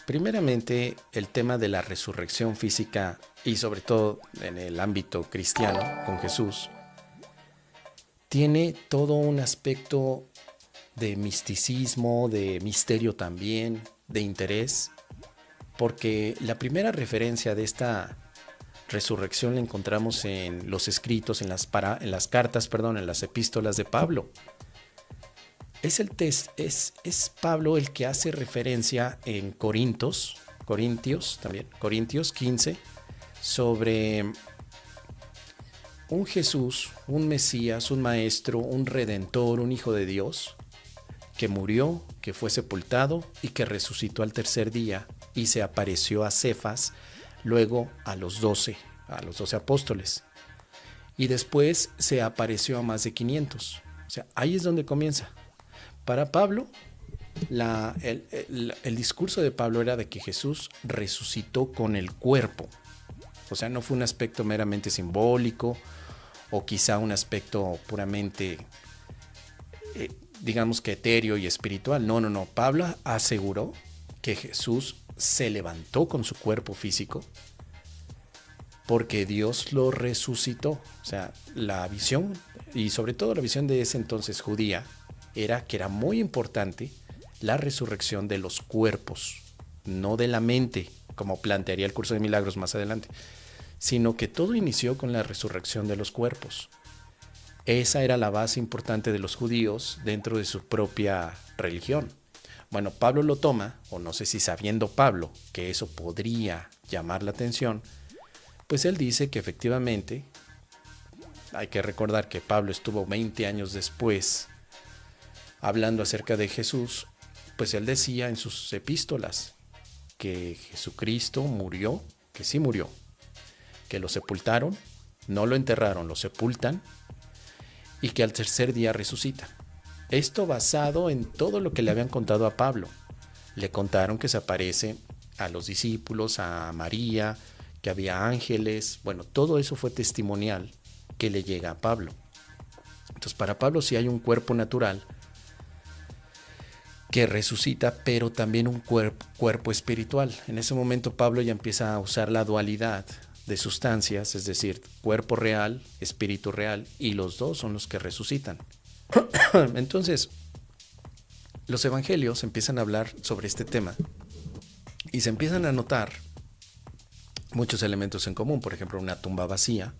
Primeramente, el tema de la resurrección física y sobre todo en el ámbito cristiano con Jesús, tiene todo un aspecto de misticismo, de misterio también, de interés, porque la primera referencia de esta resurrección la encontramos en los escritos, en las cartas, perdón, en las epístolas de Pablo. Es Pablo el que hace referencia en Corintios 15, sobre un Jesús, un Mesías, un Maestro, un Redentor, un Hijo de Dios, que murió, que fue sepultado y que resucitó al tercer día y se apareció a Cefas, luego a los 12 apóstoles. Y después se apareció a más de 500. O sea, ahí es donde comienza. Para Pablo, el discurso de Pablo era de que Jesús resucitó con el cuerpo. O sea, no fue un aspecto meramente simbólico o quizá un aspecto puramente, digamos que etéreo y espiritual. No. Pablo aseguró que Jesús se levantó con su cuerpo físico porque Dios lo resucitó. O sea, la visión, y sobre todo la visión de ese entonces judía, era que era muy importante la resurrección de los cuerpos, no de la mente, como plantearía el curso de milagros más adelante, sino que todo inició con la resurrección de los cuerpos. Esa era la base importante de los judíos dentro de su propia religión. Bueno, Pablo lo toma, o no sé si sabiendo Pablo que eso podría llamar la atención, pues él dice que efectivamente, hay que recordar que Pablo estuvo 20 años después hablando acerca de Jesús, pues él decía en sus epístolas que Jesucristo murió, que sí murió, que lo sepultaron, no lo enterraron, lo sepultan, y que al tercer día resucita. Esto basado en todo lo que le habían contado a Pablo. Le contaron que se aparece a los discípulos, a María, que había ángeles. Bueno, todo eso fue testimonial que le llega a Pablo. Entonces, para Pablo sí hay un cuerpo natural que resucita, pero también un cuerpo espiritual. En ese momento Pablo ya empieza a usar la dualidad de sustancias, es decir, cuerpo real, espíritu real, y los dos son los que resucitan. Entonces, los evangelios empiezan a hablar sobre este tema y se empiezan a notar muchos elementos en común. Por ejemplo, una tumba vacía.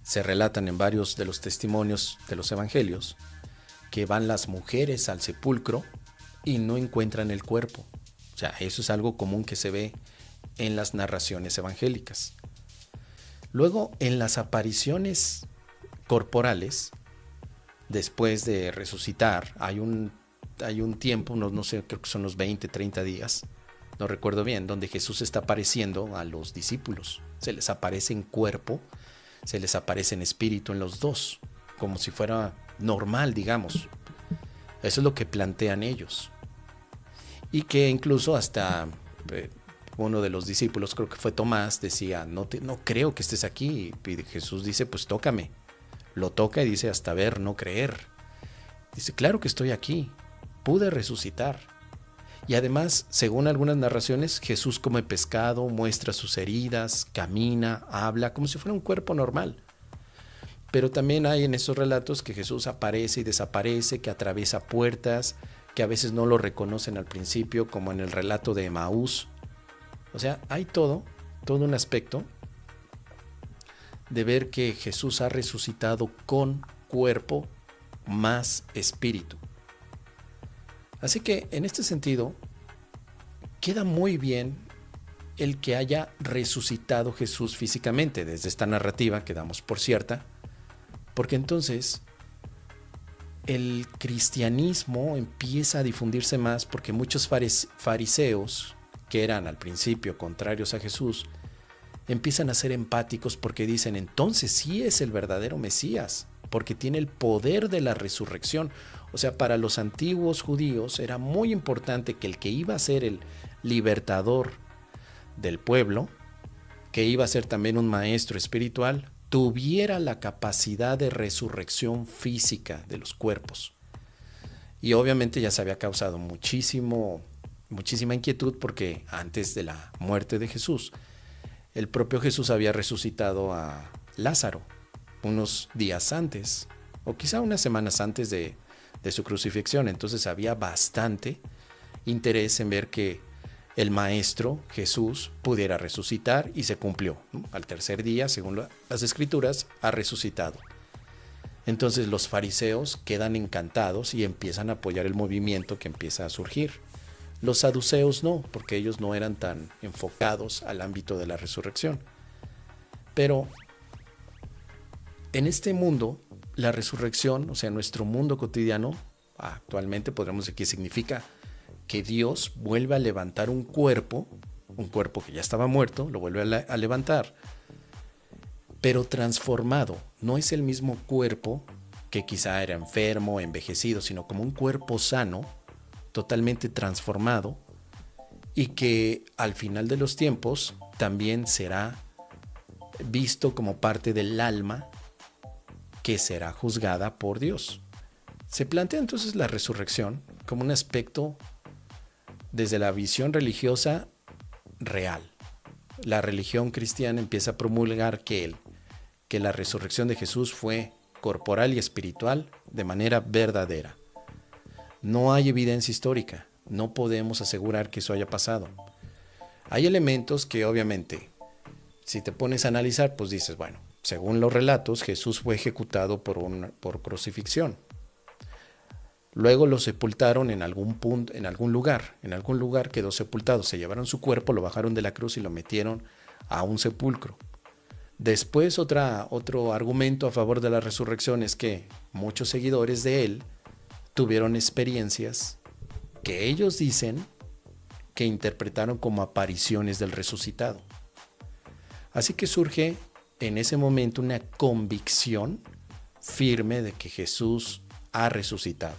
Se relatan en varios de los testimonios de los evangelios que van las mujeres al sepulcro y no encuentran el cuerpo. O sea, eso es algo común que se ve en las narraciones evangélicas. Luego, en las apariciones corporales, después de resucitar, hay un tiempo, no sé, creo que son los 20, 30 días, no recuerdo bien, donde Jesús está apareciendo a los discípulos. Se les aparece en cuerpo, se les aparece en espíritu, en los dos, como si fuera normal, digamos. Eso es lo que plantean ellos. Y que incluso hasta uno de los discípulos, creo que fue Tomás, decía, no creo que estés aquí. Y Jesús dice, pues tócame. Lo toca y dice, hasta ver, no creer. Dice, claro que estoy aquí, pude resucitar. Y además, según algunas narraciones, Jesús come pescado, muestra sus heridas, camina, habla, como si fuera un cuerpo normal. Pero también hay en esos relatos que Jesús aparece y desaparece, que atraviesa puertas, que a veces no lo reconocen al principio, como en el relato de Emaús. O sea, hay todo un aspecto de ver que Jesús ha resucitado con cuerpo más espíritu. Así que en este sentido, queda muy bien el que haya resucitado Jesús físicamente desde esta narrativa que damos por cierta, porque entonces el cristianismo empieza a difundirse más, porque muchos fariseos, que eran al principio contrarios a Jesús, empiezan a ser empáticos porque dicen, entonces sí es el verdadero Mesías, porque tiene el poder de la resurrección. O sea, para los antiguos judíos era muy importante que el que iba a ser el libertador del pueblo, que iba a ser también un maestro espiritual, tuviera la capacidad de resurrección física de los cuerpos. Y obviamente ya se había causado muchísimo muchísima inquietud porque antes de la muerte de Jesús, el propio Jesús había resucitado a Lázaro unos días antes, o quizá unas semanas antes de su crucifixión. Entonces había bastante interés en ver que el Maestro Jesús pudiera resucitar, y se cumplió, ¿no? Al tercer día, según las Escrituras, ha resucitado. Entonces los fariseos quedan encantados y empiezan a apoyar el movimiento que empieza a surgir. Los saduceos no, porque ellos no eran tan enfocados al ámbito de la resurrección. Pero en este mundo, la resurrección, o sea, nuestro mundo cotidiano, actualmente podríamos decir que significa que Dios vuelve a levantar un cuerpo que ya estaba muerto, lo vuelve a levantar, pero transformado. No es el mismo cuerpo que quizá era enfermo, envejecido, sino como un cuerpo sano, totalmente transformado, y que al final de los tiempos también será visto como parte del alma que será juzgada por Dios. Se plantea entonces la resurrección como un aspecto desde la visión religiosa real. La religión cristiana empieza a promulgar que la resurrección de Jesús fue corporal y espiritual de manera verdadera. No hay evidencia histórica, no podemos asegurar que eso haya pasado. Hay elementos que obviamente, si te pones a analizar, pues dices, bueno, según los relatos, Jesús fue ejecutado por crucifixión. Luego lo sepultaron en algún punto, en algún lugar quedó sepultado. Se llevaron su cuerpo, lo bajaron de la cruz y lo metieron a un sepulcro. Después otro argumento a favor de la resurrección es que muchos seguidores de él tuvieron experiencias que ellos dicen que interpretaron como apariciones del resucitado. Así que surge en ese momento una convicción firme de que Jesús ha resucitado.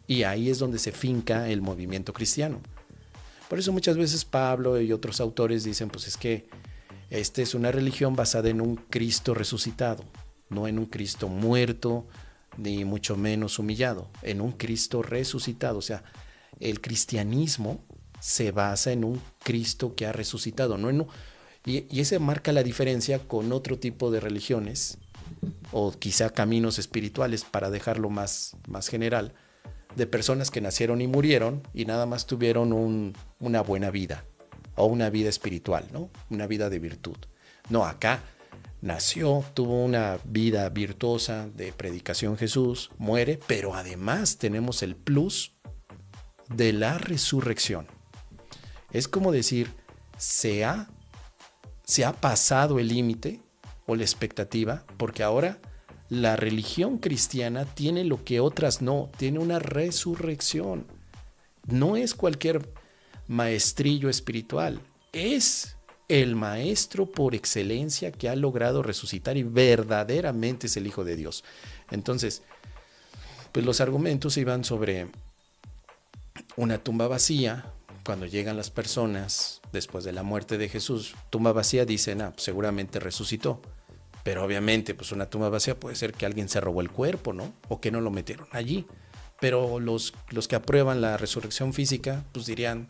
Y ahí es donde se finca el movimiento cristiano. Por eso muchas veces Pablo y otros autores dicen, pues es que esta es una religión basada en un Cristo resucitado, no en un Cristo muerto, ni mucho menos humillado, en un Cristo resucitado. O sea, el cristianismo se basa en un Cristo que ha resucitado, y ese marca la diferencia con otro tipo de religiones, o quizá caminos espirituales, para dejarlo más general, de personas que nacieron y murieron y nada más tuvieron una buena vida, o una vida espiritual, ¿no? Una vida de virtud. No, acá nació, tuvo una vida virtuosa de predicación Jesús, muere, pero además tenemos el plus de la resurrección. Es como decir, se ha pasado el límite o la expectativa, porque ahora la religión cristiana tiene lo que otras no, tiene una resurrección. No es cualquier maestrillo espiritual, es el maestro por excelencia que ha logrado resucitar y verdaderamente es el Hijo de Dios. Entonces, pues los argumentos iban sobre una tumba vacía. Cuando llegan las personas después de la muerte de Jesús, tumba vacía, dicen, pues seguramente resucitó. Pero obviamente, pues una tumba vacía puede ser que alguien se robó el cuerpo, ¿no? O que no lo metieron allí. Pero los que aprueban la resurrección física, pues dirían,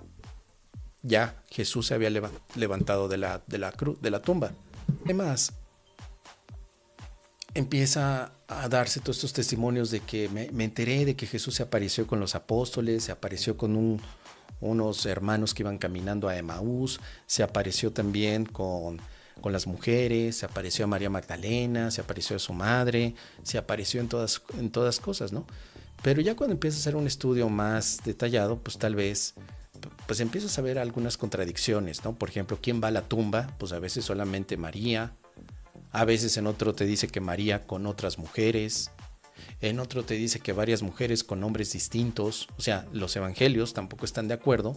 ya Jesús se había levantado de la tumba. Además, empieza a darse todos estos testimonios de que me enteré de que Jesús se apareció con los apóstoles, se apareció con unos hermanos que iban caminando a Emaús, se apareció también con las mujeres, se apareció a María Magdalena, se apareció a su madre, se apareció en todas cosas, ¿no? Pero ya cuando empiezas a hacer un estudio más detallado, pues tal vez pues empiezas a ver algunas contradicciones, ¿no? Por ejemplo, ¿quién va a la tumba? Pues a veces solamente María, a veces en otro te dice que María con otras mujeres, en otro te dice que varias mujeres con nombres distintos. O sea, los evangelios tampoco están de acuerdo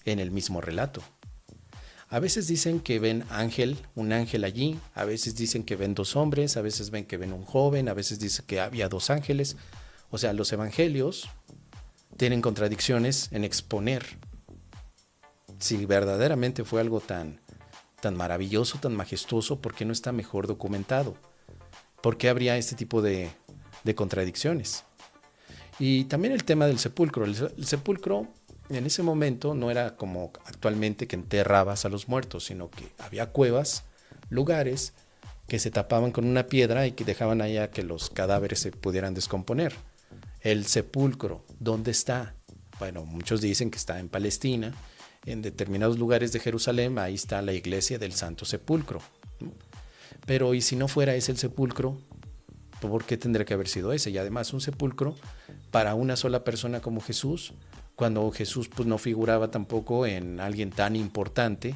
en el mismo relato. A veces dicen que ven un ángel allí, a veces dicen que ven dos hombres, a veces ven que ven un joven, a veces dicen que había dos ángeles. O sea, los evangelios tienen contradicciones en exponer si verdaderamente fue algo tan maravilloso, tan majestuoso, ¿por qué no está mejor documentado? ¿Por qué habría este tipo de contradicciones? Y también el tema del sepulcro. El sepulcro En ese momento no era como actualmente que enterrabas a los muertos, sino que había cuevas, lugares que se tapaban con una piedra y que dejaban ahí a que los cadáveres se pudieran descomponer. El sepulcro, ¿dónde está? Bueno, muchos dicen que está en Palestina, en determinados lugares de Jerusalén, ahí está la iglesia del Santo Sepulcro. Pero ¿y si no fuera ese el sepulcro? ¿Por qué tendría que haber sido ese? Y además un sepulcro para una sola persona como Jesús, cuando Jesús pues no figuraba tampoco en alguien tan importante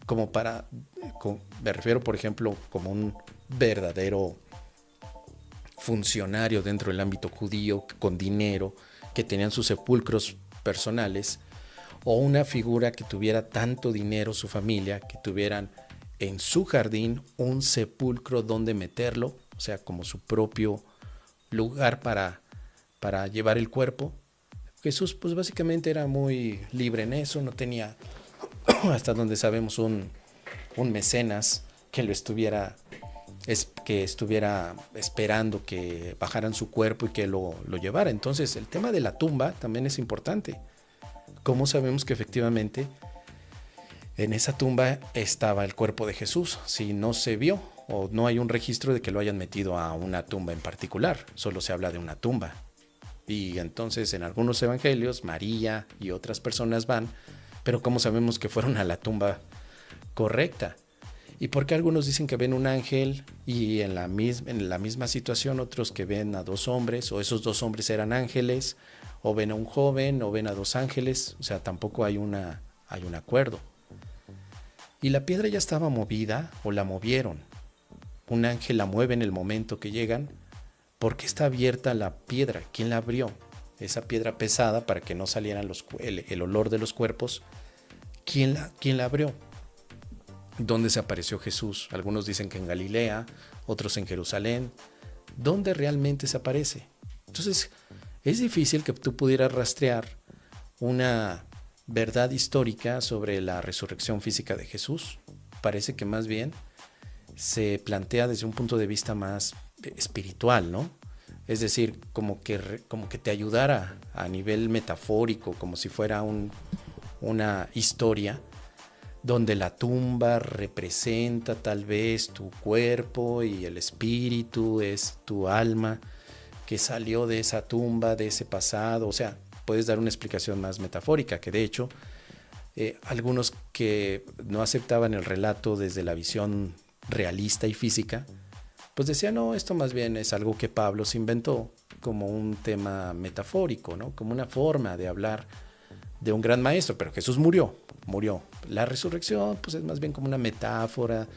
como para, me refiero por ejemplo como un verdadero funcionario dentro del ámbito judío con dinero, que tenían sus sepulcros personales, o una figura que tuviera tanto dinero, su familia, que tuvieran en su jardín un sepulcro donde meterlo, o sea, como su propio lugar para llevar el cuerpo. Jesús pues básicamente era muy libre en eso, no tenía, hasta donde sabemos, un mecenas que lo estuviera, que estuviera esperando que bajaran su cuerpo y que lo llevara. Entonces el tema de la tumba también es importante. ¿Cómo sabemos que efectivamente en esa tumba estaba el cuerpo de Jesús? Si no se vio o no hay un registro de que lo hayan metido a una tumba en particular, solo se habla de una tumba. Y entonces en algunos evangelios María y otras personas van, pero ¿cómo sabemos que fueron a la tumba correcta? ¿Y por qué algunos dicen que ven un ángel y en la misma situación otros que ven a dos hombres, o esos dos hombres eran ángeles, o ven a un joven, o ven a dos ángeles? O sea, tampoco hay un acuerdo. Y la piedra ya estaba movida o la movieron. Un ángel la mueve en el momento que llegan. ¿Por qué está abierta la piedra? ¿Quién la abrió? Esa piedra pesada para que no salieran el olor de los cuerpos. ¿Quién la abrió? ¿Dónde se apareció Jesús? Algunos dicen que en Galilea, otros en Jerusalén. ¿Dónde realmente se aparece? Entonces, es difícil que tú pudieras rastrear una verdad histórica sobre la resurrección física de Jesús. Parece que más bien se plantea desde un punto de vista más espiritual, ¿no? Es decir, como que te ayudara a nivel metafórico, como si fuera una historia donde la tumba representa tal vez tu cuerpo y el espíritu es tu alma que salió de esa tumba, de ese pasado. O sea, puedes dar una explicación más metafórica, que de hecho algunos que no aceptaban el relato desde la visión realista y física, pues decían, no, esto más bien es algo que Pablo se inventó como un tema metafórico, ¿no? Como una forma de hablar de un gran maestro, pero Jesús murió. La resurrección pues es más bien como una metáfora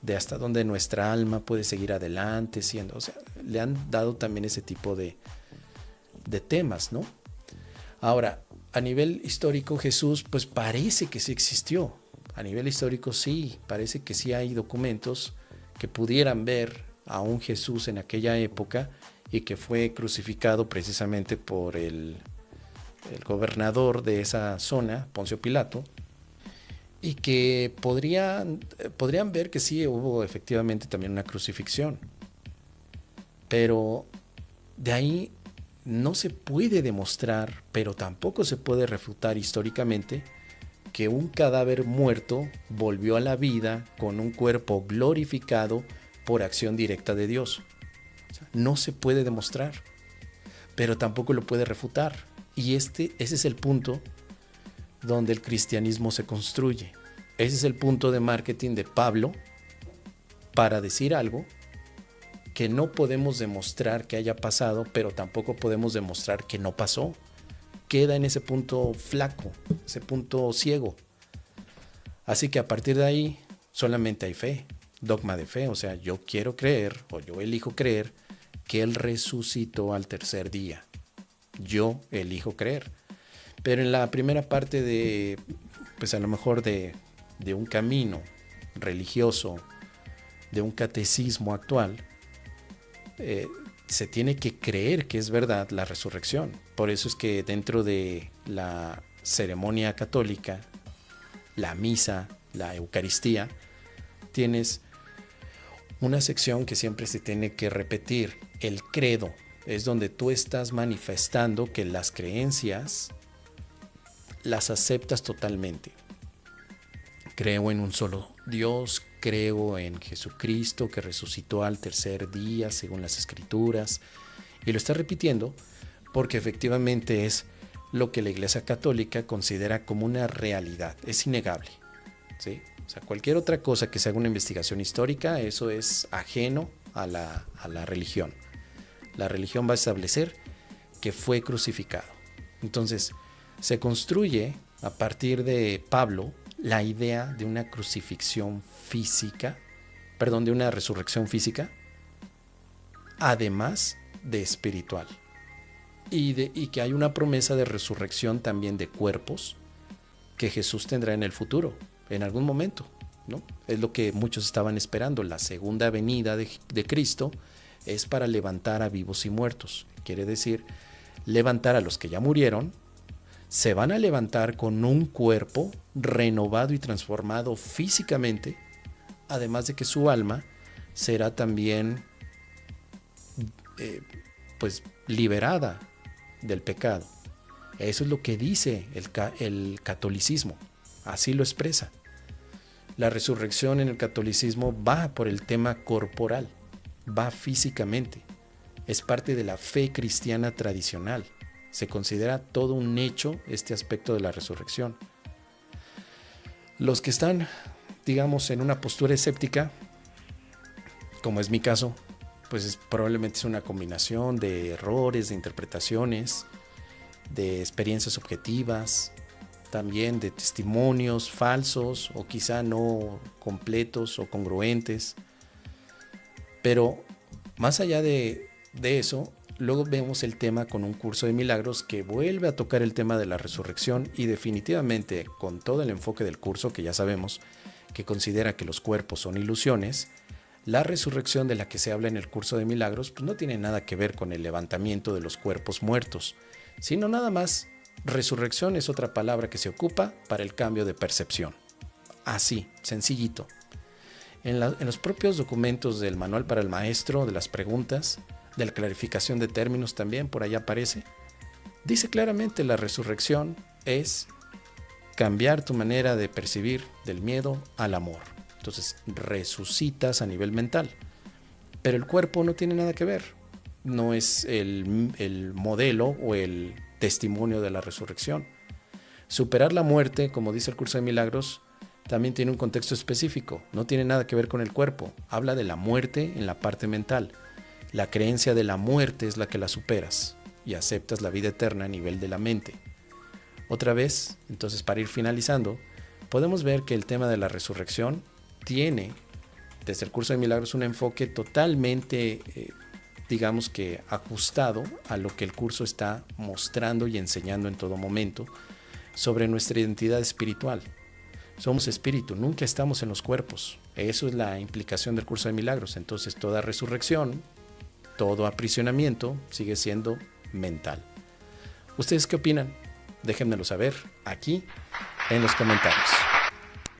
de hasta dónde nuestra alma puede seguir adelante siendo. O sea, le han dado también ese tipo de temas, ¿no? Ahora, a nivel histórico Jesús pues parece que sí existió. A nivel histórico sí, parece que sí hay documentos que pudieran ver a un Jesús en aquella época y que fue crucificado precisamente por el gobernador de esa zona, Poncio Pilato, y que podrían ver que sí hubo efectivamente también una crucifixión. Pero de ahí no se puede demostrar, pero tampoco se puede refutar históricamente que un cadáver muerto volvió a la vida con un cuerpo glorificado por acción directa de Dios. O sea, no se puede demostrar, pero tampoco lo puede refutar. Y ese es el punto donde el cristianismo se construye. Ese es el punto de marketing de Pablo para decir algo que no podemos demostrar que haya pasado, pero tampoco podemos demostrar que no pasó. Queda en ese punto flaco, ese punto ciego. Así que a partir de ahí solamente hay fe, dogma de fe. O sea, yo quiero creer o yo elijo creer que Él resucitó al tercer día. Yo elijo creer. Pero en la primera parte de, pues a lo mejor de un camino religioso, de un catecismo actual, se tiene que creer que es verdad la resurrección. Por eso es que dentro de la ceremonia católica, la misa, la Eucaristía, tienes una sección que siempre se tiene que repetir, el credo. Es donde tú estás manifestando que las creencias las aceptas totalmente. Creo en un solo Dios, creo en Jesucristo que resucitó al tercer día según las Escrituras, y lo está repitiendo porque efectivamente es lo que la Iglesia Católica considera como una realidad, es innegable, ¿sí? O sea, cualquier otra cosa que se haga una investigación histórica, eso es ajeno a la religión. La religión va a establecer que fue crucificado. Entonces, se construye a partir de Pablo la idea de una crucifixión física, de una resurrección física, además de espiritual. Y que hay una promesa de resurrección también de cuerpos que Jesús tendrá en el futuro, en algún momento, ¿no? Es lo que muchos estaban esperando. La segunda venida de Cristo es para levantar a vivos y muertos. Quiere decir, levantar a los que ya murieron, se van a levantar con un cuerpo renovado y transformado físicamente, además de que su alma será también liberada del pecado. Eso es lo que dice el catolicismo, así lo expresa. La resurrección en el catolicismo va por el tema corporal, va físicamente, es parte de la fe cristiana tradicional. Se considera todo un hecho este aspecto de la resurrección. Los que están, digamos, en una postura escéptica, como es mi caso, pues probablemente es una combinación de errores, de interpretaciones, de experiencias objetivas, también de testimonios falsos o quizá no completos o congruentes. Pero más allá de eso, luego vemos el tema con un curso de milagros que vuelve a tocar el tema de la resurrección y definitivamente con todo el enfoque del curso que ya sabemos que considera que los cuerpos son ilusiones, la resurrección de la que se habla en el curso de milagros pues no tiene nada que ver con el levantamiento de los cuerpos muertos, sino nada más resurrección es otra palabra que se ocupa para el cambio de percepción. Así, sencillito. En los propios documentos del manual para el maestro, de las preguntas, de la clarificación de términos también, por ahí aparece, dice claramente la resurrección es cambiar tu manera de percibir del miedo al amor. Entonces resucitas a nivel mental, pero el cuerpo no tiene nada que ver, no es el modelo o el testimonio de la resurrección. Superar la muerte, como dice el curso de milagros, también tiene un contexto específico, no tiene nada que ver con el cuerpo, habla de la muerte en la parte mental. La creencia de la muerte es la que la superas y aceptas la vida eterna a nivel de la mente. Otra vez, entonces para ir finalizando, podemos ver que el tema de la resurrección tiene, desde el curso de milagros, un enfoque totalmente, digamos que ajustado a lo que el curso está mostrando y enseñando en todo momento sobre nuestra identidad espiritual. Somos espíritu, nunca estamos en los cuerpos. Eso es la implicación del curso de milagros. Entonces toda resurrección, todo aprisionamiento sigue siendo mental. ¿Ustedes qué opinan? Déjenmelo saber aquí en los comentarios.